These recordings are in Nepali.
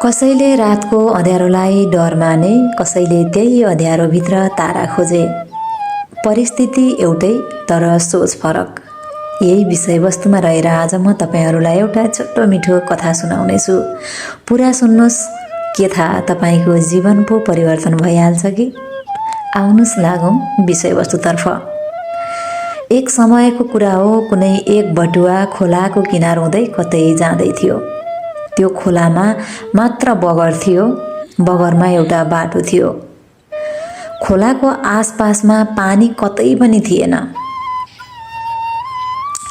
कसैले रातको अँध्यारोलाई डर माने, कसैले त्यही अँध्यारोभित्र तारा खोजे। परिस्थिति एउटै तर सोच फरक। यही विषयवस्तुमा रहेर आज म तपाईहरूलाई एउटा छोटो मिठो कथा सुनाउनेछु। पुरा सुन्नुहोस्, के थाहा तपाईँको जीवन पो परिवर्तन भइहाल्छ कि। आउनुहोस् लागौँ विषयवस्तुतर्फ। एक समयको कुरा हो, कुनै एक बटुवा खोलाको किनार हुँदै कतै जाँदै थियो। त्यो खोलामा मात्र बगर थियो, बगरमा एउटा बाटो थियो। खोलाको आसपासमा पानी कतै पनि थिएन।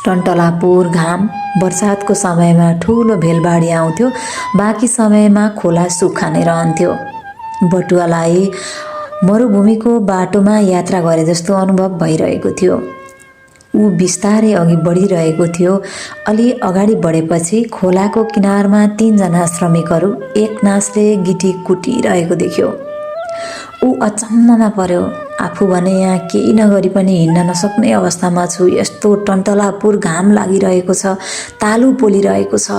टन्टलापुर घाम, बर्सातको समयमा ठुलो भेलबाढी आउँथ्यो, बाँकी समयमा खोला सुक्खा नै रहन्थ्यो। बटुवालाई मरुभूमिको बाटोमा यात्रा गरे जस्तो अनुभव भइरहेको थियो। ऊ बिस्तारै अघि बढिरहेको थियो। अलि अगाडि बढेपछि खोलाको किनारमा 3 जना श्रमिकहरू एक नासले गिटी कुटिरहेको देख्यो। ऊ अचम्ममा पर्यो। आफू भने यहाँ केही नगरी पनि हिँड्न नसक्ने अवस्थामा छु। यस्तो टन्टलापुर घाम लागिरहेको छ, तालु पोलिरहेको छ।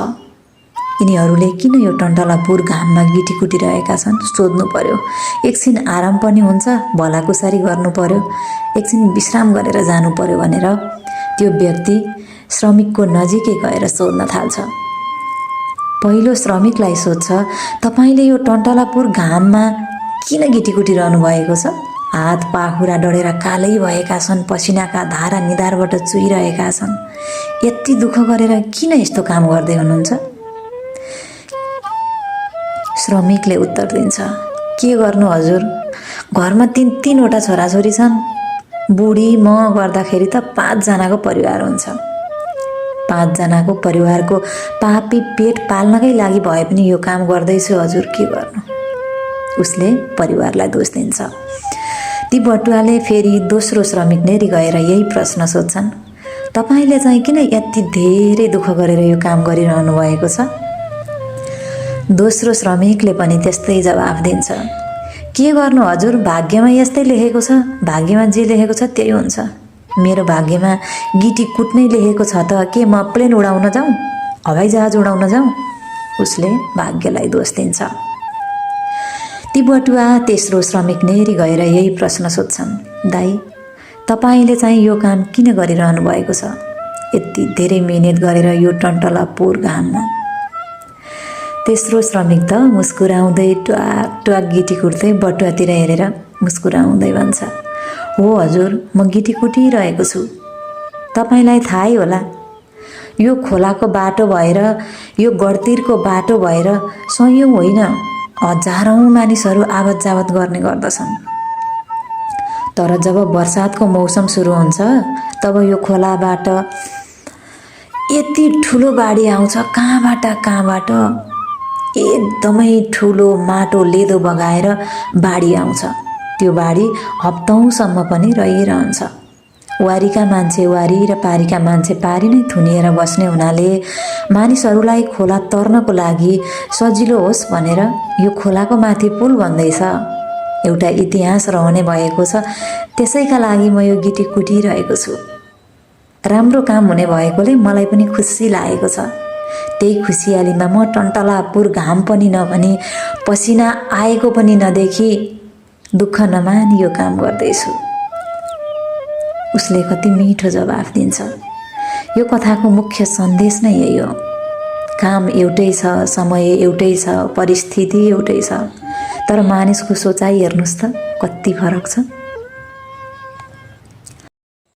यिनीहरूले किन यो टन्टलापुर घाममा गिटी कुटिरहेका छन् सोध्नु पर्यो। एकछिन आराम पनि हुन्छ, भलाकुसारी गर्नु पर्यो, एकछिन विश्राम गरेर जानु पर्यो भनेर त्यो व्यक्ति श्रमिकको नजिकै गएर सोध्न थाल्छ। पहिलो श्रमिकलाई सोध्छ, तपाईले यो टन्टलापुर घाममा किन गिटी कुटिरहनु भएको छ? हात पाखुरा डढेर कालै भएका छन्, पसिनाका धारा निधारबाट चुहिरहेका छन्। यति दुःख गरेर किन यस्तो काम गर्दै हुनुहुन्छ? श्रमिकले उत्तर दिन्छ, के गर्नु हजुर, घरमा 3-3वटा छोराछोरी छन्। बुढी म गर्दाखेरि त 5 जनाको परिवार हुन्छ। 5 जनाको परिवारको पापी पेट पाल्नकै लागि भए पनि यो काम गर्दैछु हजुर, के गर्नु? उसले परिवारलाई दोष दिन्छ। ती बटुवाले फेरि दोस्रो श्रमिक नेरी गएर यही प्रश्न सोध्छन्, तपाईले चाहिँ किन यति धेरै दुःख गरेर यो काम गरिरहनु भएको छ? दोस्रो श्रमिकले पनि त्यस्तै जवाफ दिन्छ, के गर्नु हजुर, भाग्यमा यस्तै लेखेको छ, भाग्यमा जे लेखेको छ त्यही हुन्छ। मेरो भाग्यमा गिटी कुट्नै लेखेको छ त के म प्लेन उडाउन जाउँ, हवाईजहाज उडाउन जाउँ? उसले भाग्यलाई दोष दिन्छ। ती बटुवा तेस्रो श्रमिक नेरी गएर यही प्रश्न सोध्छन्, दाइ तपाईले चाहिँ यो काम किन गरिरहनु भएको छ, यति धेरै मिहिनेत गरेर यो टन्टलापुर घाममा? तेस्रो श्रमिक त मुस्कुराउँदै ट्वाक ट्वाक गिटी कुट्दै बटुवातिर हेरेर मुस्कुराउँदै भन्छ, हो हजुर, म गिटी कुटिरहेको छु। तपाईलाई थाहै होला, यो खोलाको बाटो भएर, यो गडतिरको बाटो भएर सयौं होइन हजारौं मानिसहरू आवत जावत गर्ने गर्दछन्। तर जब बर्सातको मौसम सुरु हुन्छ तब यो खोलाबाट यति ठुलो बाढी आउँछ, कहाँबाट एकदमै ठुलो माटो लेदो बगाएर बाढी आउँछ। त्यो बाढी हप्तौँसम्म पनि रहिरहन्छ। वारीका मान्छे वारी र पारीका मान्छे पारी नै थुनिएर बस्ने हुनाले मानिसहरूलाई खोला तर्नको लागि सजिलो होस् भनेर यो खोलाको माथि पुल बन्दैछ। एउटा इतिहास रहने भएको छ, त्यसैका लागि म यो गिटी कुटिरहेको छु। राम्रो काम हुने भएकोले मलाई पनि खुसी लागेको छ। त्यही खुसियालीमा म टन्टलापुर घाम पनि नभनी, पसिना आएको पनि नदेखी, दुःख नमानी यो काम गर्दैछु। उसले कति मिठो जवाफ दिन्छ। यो कथाको मुख्य सन्देश नै यही हो। काम एउटै छ, समय एउटै छ, परिस्थिति एउटै छ, तर मानिसको सोचाइ हेर्नुहोस् त कति फरक छ।